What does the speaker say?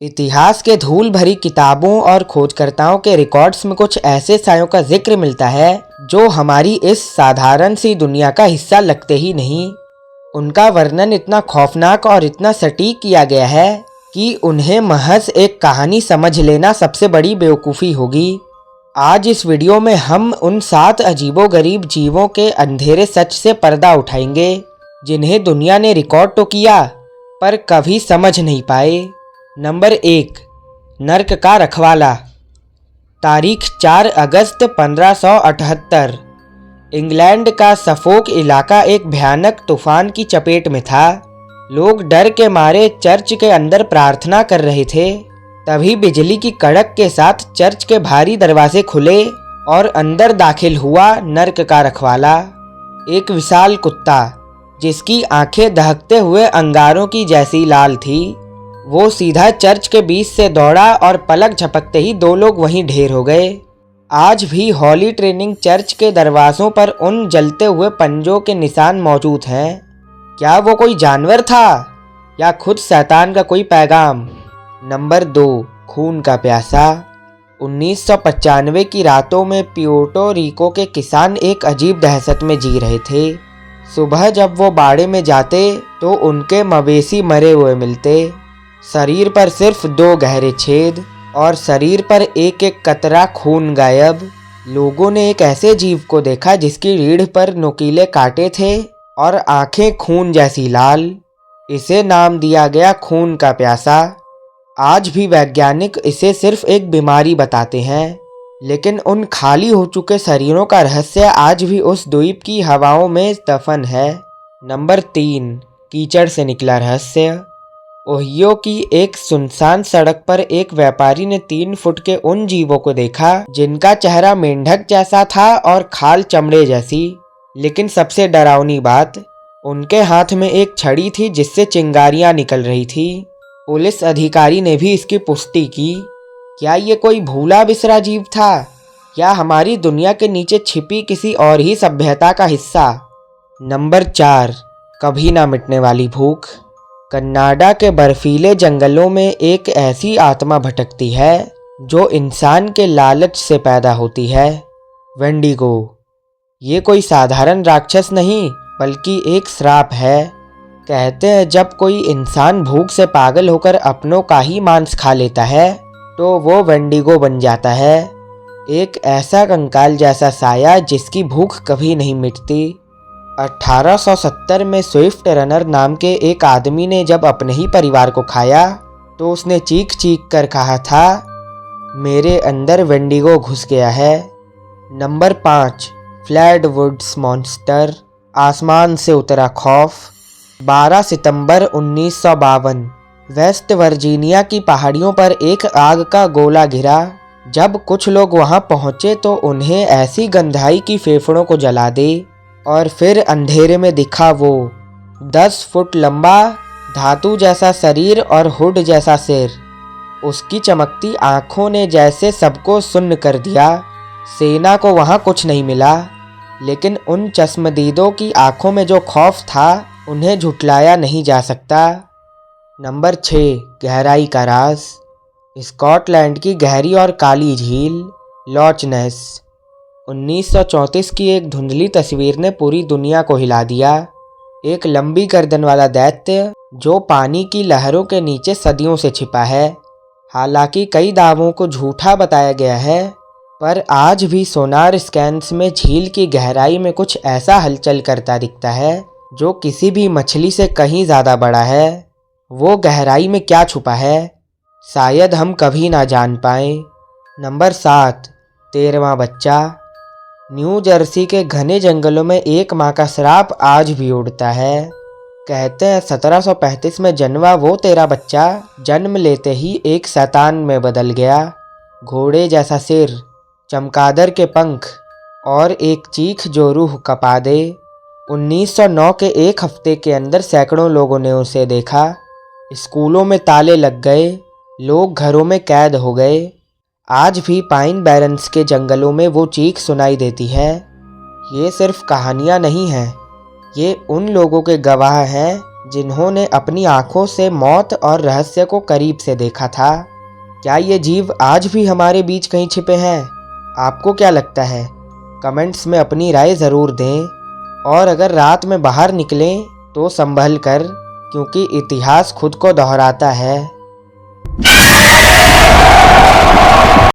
इतिहास के धूल भरी किताबों और खोजकर्ताओं के रिकॉर्ड्स में कुछ ऐसे सायों का जिक्र मिलता है जो हमारी इस साधारण सी दुनिया का हिस्सा लगते ही नहीं। उनका वर्णन इतना खौफनाक और इतना सटीक किया गया है कि उन्हें महज एक कहानी समझ लेना सबसे बड़ी बेवकूफ़ी होगी। आज इस वीडियो में हम उन 7 अजीबोगरीब जीवों के अंधेरे सच से पर्दा उठाएंगे जिन्हें दुनिया ने रिकॉर्ड तो किया पर कभी समझ नहीं पाए। नंबर 1, नर्क का रखवाला। तारीख 4 अगस्त 1578। इंग्लैंड का सफोक इलाका एक भयानक तूफान की चपेट में था। लोग डर के मारे चर्च के अंदर प्रार्थना कर रहे थे। तभी बिजली की कड़क के साथ चर्च के भारी दरवाजे खुले और अंदर दाखिल हुआ नर्क का रखवाला, एक विशाल कुत्ता जिसकी आंखें दहकते हुए अंगारों की जैसी लाल थी। वो सीधा चर्च के बीच से दौड़ा और पलक झपकते ही 2 लोग वहीं ढेर हो गए। आज भी हॉली ट्रेनिंग चर्च के दरवाजों पर उन जलते हुए पंजों के निशान मौजूद हैं। क्या वो कोई जानवर था या खुद शैतान का कोई पैगाम? नंबर 2, खून का प्यासा। 1995 की रातों में प्यूर्टो रिको के किसान एक अजीब दहशत में जी रहे थे। सुबह जब वो बाड़े में जाते तो उनके मवेशी मरे हुए मिलते, शरीर पर सिर्फ 2 गहरे छेद और शरीर पर एक एक कतरा खून गायब। लोगों ने एक ऐसे जीव को देखा जिसकी रीढ़ पर नुकीले कांटे थे और आंखें खून जैसी लाल। इसे नाम दिया गया खून का प्यासा। आज भी वैज्ञानिक इसे सिर्फ एक बीमारी बताते हैं, लेकिन उन खाली हो चुके शरीरों का रहस्य आज भी उस द्वीप की हवाओं में दफन है। नंबर 3, कीचड़ से निकला रहस्य। ओहियो की एक सुनसान सड़क पर एक व्यापारी ने 3 फुट के उन जीवों को देखा जिनका चेहरा मेंढक जैसा था और खाल चमड़े जैसी। लेकिन सबसे डरावनी बात, उनके हाथ में एक छड़ी थी जिससे चिंगारियां निकल रही थी। पुलिस अधिकारी ने भी इसकी पुष्टि की। क्या ये कोई भूला बिसरा जीव था या हमारी दुनिया के नीचे छिपी किसी और ही सभ्यता का हिस्सा? नंबर 4, कभी ना मिटने वाली भूख। कनाडा के बर्फीले जंगलों में एक ऐसी आत्मा भटकती है जो इंसान के लालच से पैदा होती है, वेंडिगो। ये कोई साधारण राक्षस नहीं बल्कि एक श्राप है। कहते हैं जब कोई इंसान भूख से पागल होकर अपनों का ही मांस खा लेता है तो वो वेंडिगो बन जाता है, एक ऐसा कंकाल जैसा साया जिसकी भूख कभी नहीं मिटती। 1870 में स्विफ्ट रनर नाम के एक आदमी ने जब अपने ही परिवार को खाया तो उसने चीख चीख कर कहा था, मेरे अंदर वेंडिगो घुस गया है। Number 5, Flatwoods monster. आसमान से उतरा खौफ। 12 सितंबर 1952 वेस्ट वर्जीनिया की पहाड़ियों पर एक आग का गोला गिरा। जब कुछ लोग वहां पहुंचे तो उन्हें ऐसी गंधाई की फेफड़ों को जला दे और फिर अंधेरे में दिखा वो 10 फुट लंबा, धातु जैसा शरीर और हुड जैसा सिर। उसकी चमकती आंखों ने जैसे सबको सुन्न कर दिया। सेना को वहां कुछ नहीं मिला, लेकिन उन चश्मदीदों की आंखों में जो खौफ था उन्हें झुटलाया नहीं जा सकता। नंबर 6, गहराई का राज। स्कॉटलैंड की गहरी और काली झील, लॉच नेस। 1934 की एक धुंधली तस्वीर ने पूरी दुनिया को हिला दिया। एक लंबी गर्दन वाला दैत्य जो पानी की लहरों के नीचे सदियों से छिपा है। हालांकि कई दावों को झूठा बताया गया है, पर आज भी सोनार स्कैन्स में झील की गहराई में कुछ ऐसा हलचल करता दिखता है जो किसी भी मछली से कहीं ज़्यादा बड़ा है। वो गहराई में क्या छुपा है शायद हम कभी ना जान पाए। नंबर 7, 13वां बच्चा। न्यू जर्सी के घने जंगलों में एक माँ का श्राप आज भी उड़ता है। कहते हैं 1735 में जन्मा वो 13 बच्चा जन्म लेते ही एक शैतान में बदल गया। घोड़े जैसा सिर, चमगादड़ के पंख और एक चीख जो रूह कपा दे। 1909 के एक हफ्ते के अंदर सैकड़ों लोगों ने उसे देखा। स्कूलों में ताले लग गए, लोग घरों में कैद हो गए। आज भी पाइन बैरन्स के जंगलों में वो चीख सुनाई देती है। ये सिर्फ कहानियाँ नहीं हैं, ये उन लोगों के गवाह हैं जिन्होंने अपनी आंखों से मौत और रहस्य को करीब से देखा था। क्या ये जीव आज भी हमारे बीच कहीं छिपे हैं? आपको क्या लगता है? कमेंट्स में अपनी राय ज़रूर दें। और अगर रात में बाहर निकलें तो संभल कर, क्योंकि इतिहास खुद को दोहराता है।